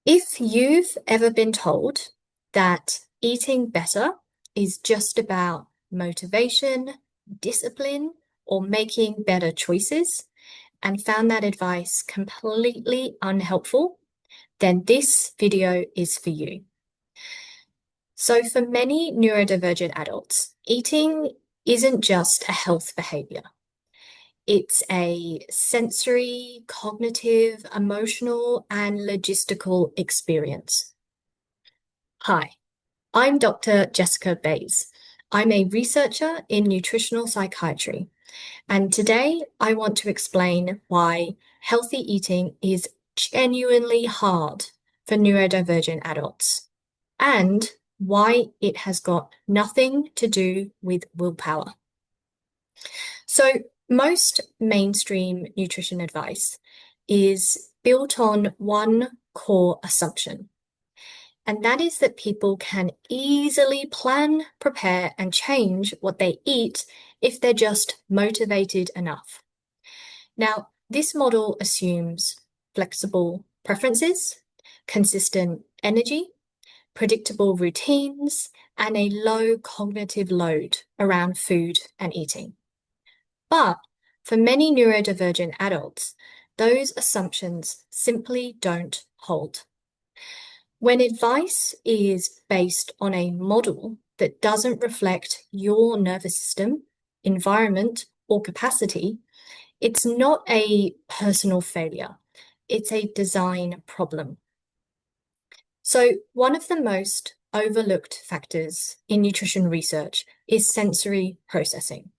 If you've ever been told that eating better is just about motivation, discipline, or making better choices, and found that advice completely unhelpful, then this video is for you. So for many neurodivergent adults, eating isn't just a health behavior. It's a sensory, cognitive, emotional, and logistical experience. Hi, I'm Dr. Jessica Bays. I'm a researcher in nutritional psychiatry, and today I want to explain why healthy eating is genuinely hard for neurodivergent adults and why it has got nothing to do with willpower. So, most mainstream nutrition advice is built on one core assumption, and that is that people can easily plan, prepare, and change what they eat if they're just motivated enough. Now, this model assumes flexible preferences, consistent energy, predictable routines, and a low cognitive load around food and eating. But for many neurodivergent adults, those assumptions simply don't hold. When advice is based on a model that doesn't reflect your nervous system, environment, or capacity, it's not a personal failure, it's a design problem. So, one of the most overlooked factors in nutrition research is sensory processing.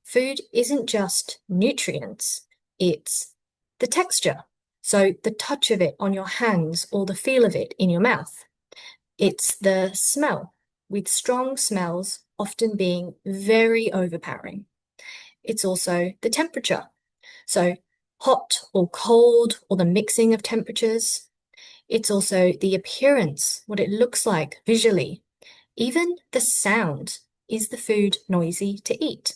Food isn't just nutrients, it's the texture. So the touch of it on your hands or the feel of it in your mouth. It's the smell, with strong smells often being very overpowering. It's also the temperature. So hot or cold or the mixing of temperatures. It's also the appearance, what it looks like visually. Even the sound. Is the food noisy to eat?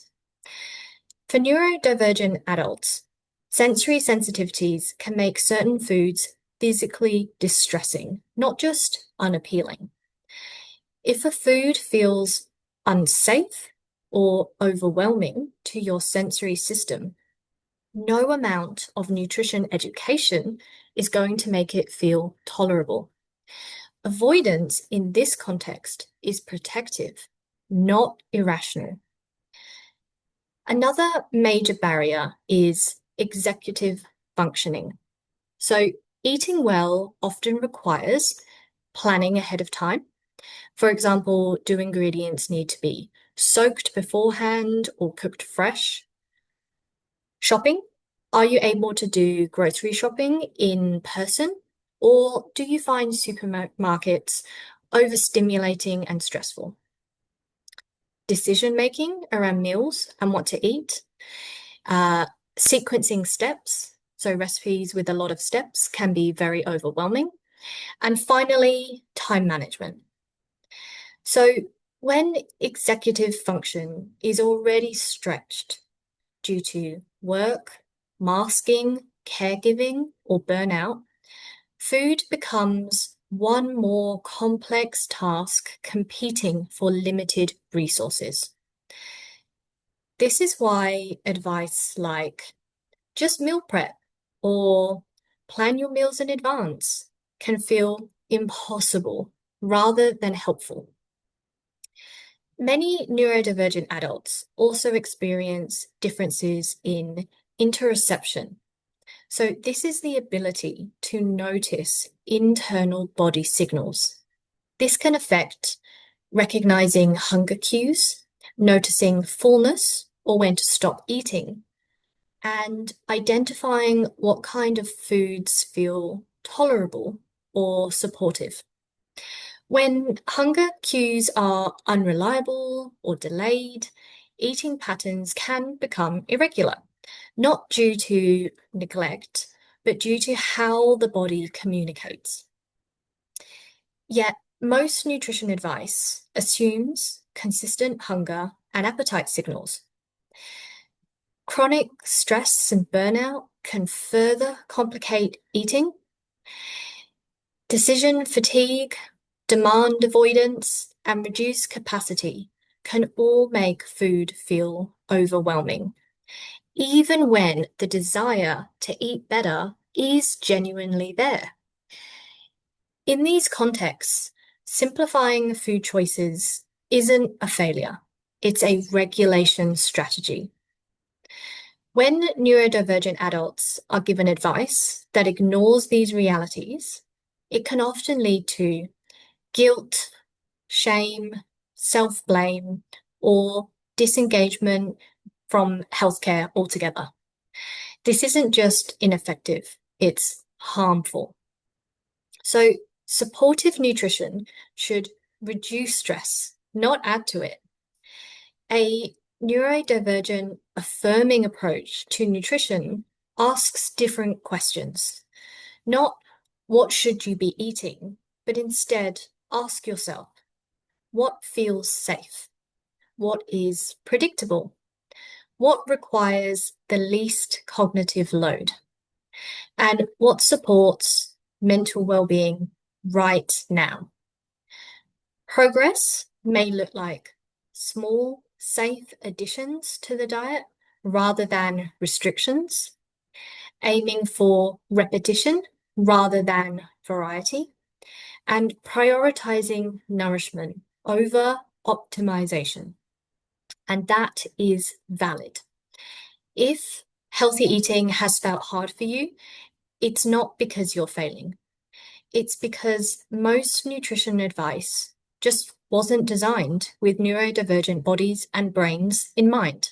For neurodivergent adults, sensory sensitivities can make certain foods physically distressing, not just unappealing. If a food feels unsafe or overwhelming to your sensory system, no amount of nutrition education is going to make it feel tolerable. Avoidance in this context is protective, not irrational. Another major barrier is executive functioning. So, eating well often requires planning ahead of time. For example, do ingredients need to be soaked beforehand or cooked fresh? Shopping, are you able to do grocery shopping in person, or do you find supermarkets overstimulating and stressful? Decision making around meals and what to eat, sequencing steps, so recipes with a lot of steps can be very overwhelming. And finally, time management. So when executive function is already stretched due to work, masking, caregiving, or burnout, food becomes one more complex task competing for limited resources. This is why advice like just meal prep or plan your meals in advance can feel impossible rather than helpful. Many neurodivergent adults also experience differences in interoception. So, this is the ability to notice internal body signals. This can affect recognizing hunger cues, noticing fullness or when to stop eating, and identifying what kind of foods feel tolerable or supportive. When hunger cues are unreliable or delayed, eating patterns can become irregular, not due to neglect, but due to how the body communicates. Yet, most nutrition advice assumes consistent hunger and appetite signals. Chronic stress and burnout can further complicate eating. Decision fatigue, demand avoidance, and reduced capacity can all make food feel overwhelming, even when the desire to eat better is genuinely there. In these contexts, simplifying food choices isn't a failure, it's a regulation strategy. When neurodivergent adults are given advice that ignores these realities, it can often lead to guilt, shame, self-blame, or disengagement from healthcare altogether. This isn't just ineffective, it's harmful. So supportive nutrition should reduce stress, not add to it. A neurodivergent affirming approach to nutrition asks different questions. Not what should you be eating, but instead ask yourself, what feels safe? What is predictable? What requires the least cognitive load? And what supports mental well-being right now? Progress may look like small, safe additions to the diet rather than restrictions, aiming for repetition rather than variety, and prioritizing nourishment over optimization. And that is valid. If healthy eating has felt hard for you, it's not because you're failing. It's because most nutrition advice just wasn't designed with neurodivergent bodies and brains in mind.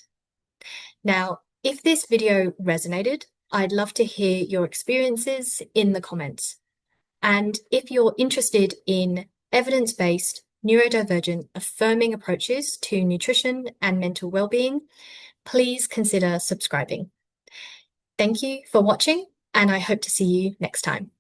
Now, if this video resonated, I'd love to hear your experiences in the comments. And if you're interested in evidence-based, neurodivergent, affirming approaches to nutrition and mental well-being, please consider subscribing. Thank you for watching, and I hope to see you next time.